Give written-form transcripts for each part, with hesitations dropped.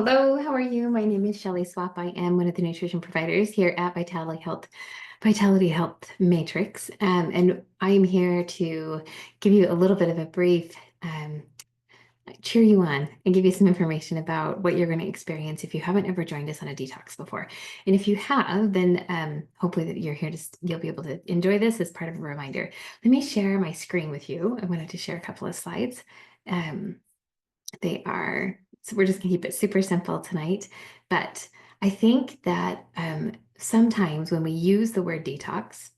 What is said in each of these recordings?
Hello, how are you? My name is Shelley Swap. I am one of the nutrition providers here at Vitality Health Matrix. And I am here to give you a little bit of a brief, um, cheer you on and give you some information about what you're going to experience if you haven't ever joined us on a detox before. And if you have, then hopefully that you're here you'll be able to enjoy this as part of a reminder. Let me share my screen with you. I wanted to share a couple of slides. Um, so we're just gonna keep it super simple tonight. But I think that sometimes when we use the word detox,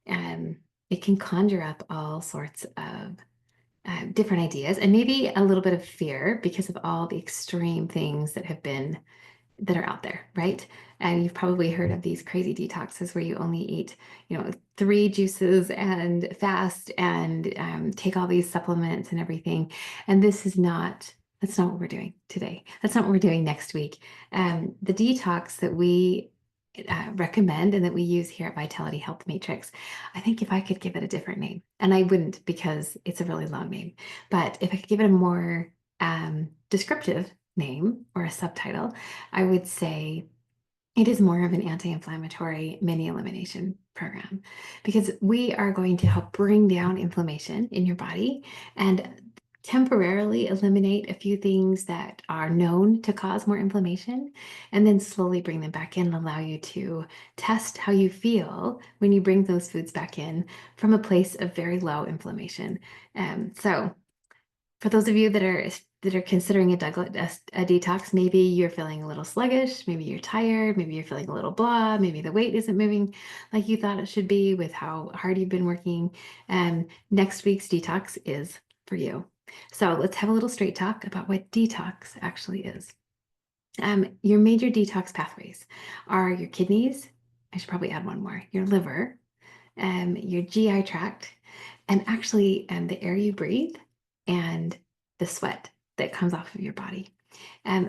um, it can conjure up all sorts of different ideas and maybe a little bit of fear because of all the extreme things that are out there, right? And you've probably heard of these crazy detoxes where you only eat, 3 juices and fast and take all these supplements and everything. And that's not what we're doing today. That's not what we're doing next week. The detox that we recommend and that we use here at Vitality Health Matrix, I think if I could give it a different name, and I wouldn't because it's a really long name, but if I could give it a more descriptive name or a subtitle, I would say it is more of an anti-inflammatory mini elimination program because we are going to help bring down inflammation in your body and temporarily eliminate a few things that are known to cause more inflammation and then slowly bring them back in and allow you to test how you feel when you bring those foods back in from a place of very low inflammation. So for those of you that are considering a detox, maybe you're feeling a little sluggish, maybe you're tired, maybe you're feeling a little blah, maybe the weight isn't moving like you thought it should be with how hard you've been working. Next week's detox is for you. So let's have a little straight talk about what detox actually is. Your major detox pathways are your kidneys. I should probably add one more, your liver, your GI tract, and actually the air you breathe and the sweat that comes off of your body.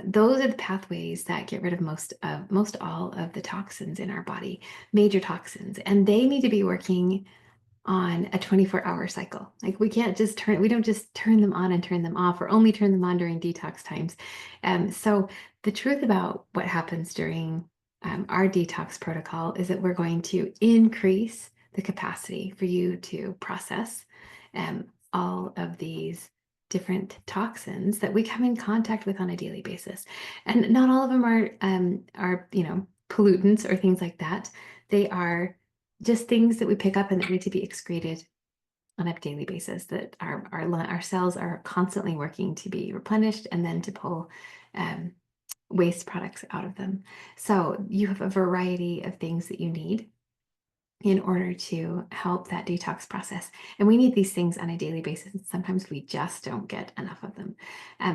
Those are the pathways that get rid of most all of the toxins in our body, major toxins, and they need to be working on a 24-hour cycle. Like we don't just turn them on and turn them off or only turn them on during detox times. So the truth about what happens during our detox protocol is that we're going to increase the capacity for you to process all of these different toxins that we come in contact with on a daily basis. And not all of them are pollutants or things like that. They are just things that we pick up and that need to be excreted on a daily basis, that our cells are constantly working to be replenished and then to pull waste products out of them. So you have a variety of things that you need in order to help that detox process. And we need these things on a daily basis. And sometimes we just don't get enough of them.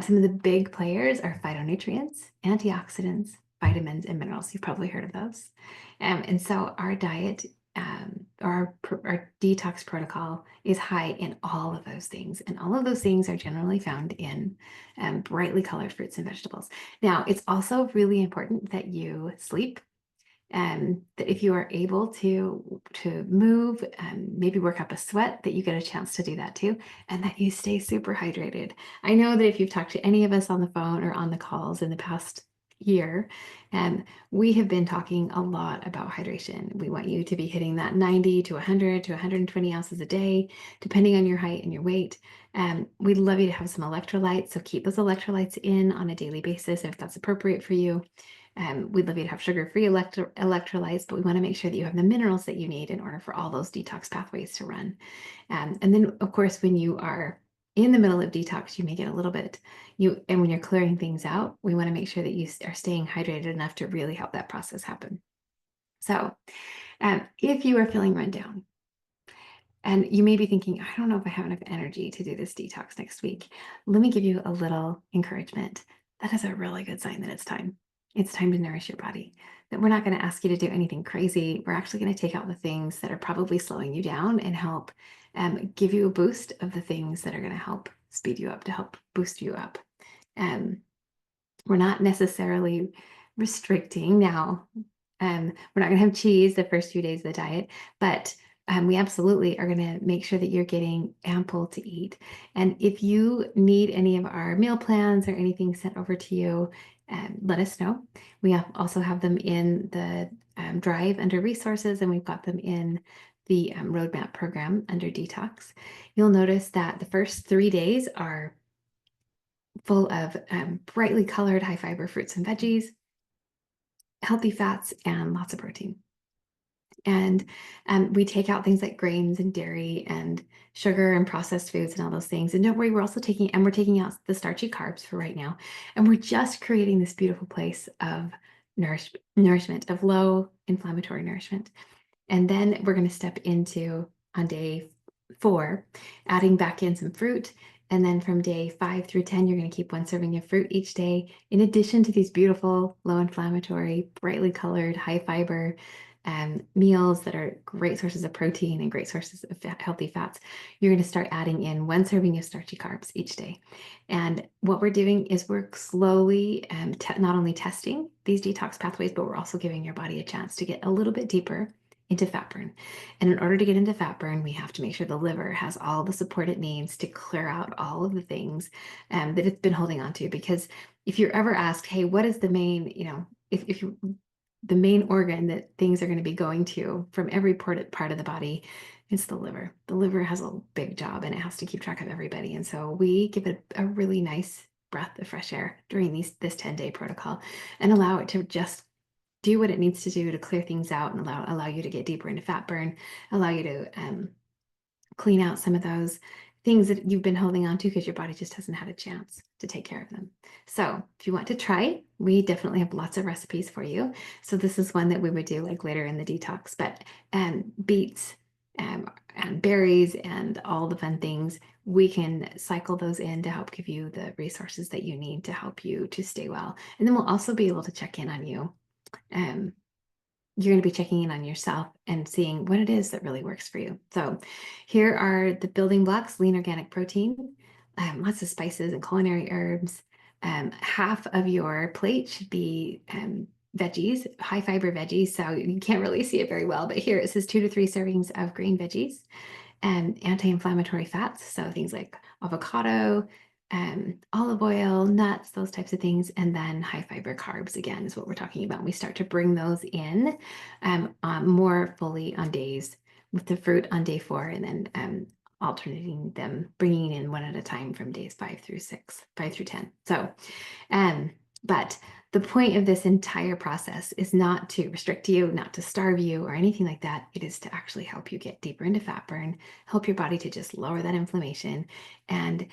Some of the big players are phytonutrients, antioxidants, vitamins, and minerals. You've probably heard of those. And so our diet our detox protocol is high in all of those things. And all of those things are generally found in brightly colored fruits and vegetables. Now, it's also really important that you sleep, that if you are able to move and maybe work up a sweat, that you get a chance to do that too, and that you stay super hydrated. I know that if you've talked to any of us on the phone or on the calls in the past year, we have been talking a lot about hydration. We want you to be hitting that 90 to 100 to 120 ounces a day, depending on your height and your weight. We'd love you to have some electrolytes, so keep those electrolytes in on a daily basis if that's appropriate for you. We'd love you to have sugar-free electrolytes, but we want to make sure that you have the minerals that you need in order for all those detox pathways to run. And then, of course, when you are in the middle of detox, you may get a little bit, and when you're clearing things out, we want to make sure that you are staying hydrated enough to really help that process happen. So if you are feeling run down, and you may be thinking, I don't know if I have enough energy to do this detox next week, let me give you a little encouragement. That is a really good sign that it's time. It's time to nourish your body. That we're not going to ask you to do anything crazy. We're actually going to take out the things that are probably slowing you down and help give you a boost of the things that are going to help speed you up, to help boost you up. We're not necessarily restricting now. We're not going to have cheese the first few days of the diet, but we absolutely are going to make sure that you're getting ample to eat. And if you need any of our meal plans or anything sent over to you, let us know. We also have them in the drive under resources, and we've got them in the roadmap program under Detox. You'll notice that the first 3 days are full of brightly colored high fiber fruits and veggies, healthy fats, and lots of protein. And we take out things like grains and dairy and sugar and processed foods and all those things. And don't worry, we're taking out the starchy carbs for right now. And we're just creating this beautiful place of nourishment, of low inflammatory nourishment. And then we're going to step into, on day 4, adding back in some fruit. And then from day 5 through 10, you're going to keep 1 serving of fruit each day, in addition to these beautiful, low inflammatory, brightly colored, high fiber meals that are great sources of protein and great sources of healthy fats. You're going to start adding in 1 serving of starchy carbs each day. And what we're doing is we're slowly not only testing these detox pathways, but we're also giving your body a chance to get a little bit deeper into fat burn. And in order to get into fat burn, we have to make sure the liver has all the support it needs to clear out all of the things that it's been holding on to. Because if you're ever asked, hey, what is the main, if you the main organ that things are going to be going to from every part of the body, it's the liver. The liver has a big job and it has to keep track of everybody. And so we give it a really nice breath of fresh air during this 10-day protocol and allow it to just do what it needs to do to clear things out and allow you to get deeper into fat burn, allow you to clean out some of those things that you've been holding on to because your body just hasn't had a chance to take care of them. So if you want to try it, we definitely have lots of recipes for you. So this is one that we would do like later in the detox, but beets and berries and all the fun things, we can cycle those in to help give you the resources that you need to help you to stay well. And then we'll also be able to check in on you. You're going to be checking in on yourself and seeing what it is that really works for you. So here are the building blocks: lean organic protein, lots of spices and culinary herbs. Half of your plate should be veggies, high fiber veggies. So you can't really see it very well, but here it says 2 to 3 servings of green veggies and anti-inflammatory fats. So things like avocado, olive oil, nuts, those types of things. And then high fiber carbs, again, is what we're talking about. We start to bring those in more fully on days, with the fruit on day 4, and then alternating them, bringing in 1 at a time from days 5 through 10. So, but the point of this entire process is not to restrict you, not to starve you or anything like that. It is to actually help you get deeper into fat burn, help your body to just lower that inflammation, and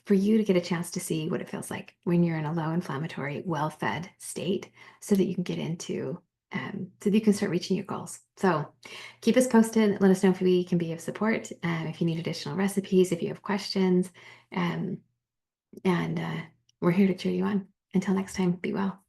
for you to get a chance to see what it feels like when you're in a low inflammatory, well-fed state, so that you can get into, so that you can start reaching your goals. So keep us posted. Let us know if we can be of support, if you need additional recipes, if you have questions, and we're here to cheer you on. Until next time, be well.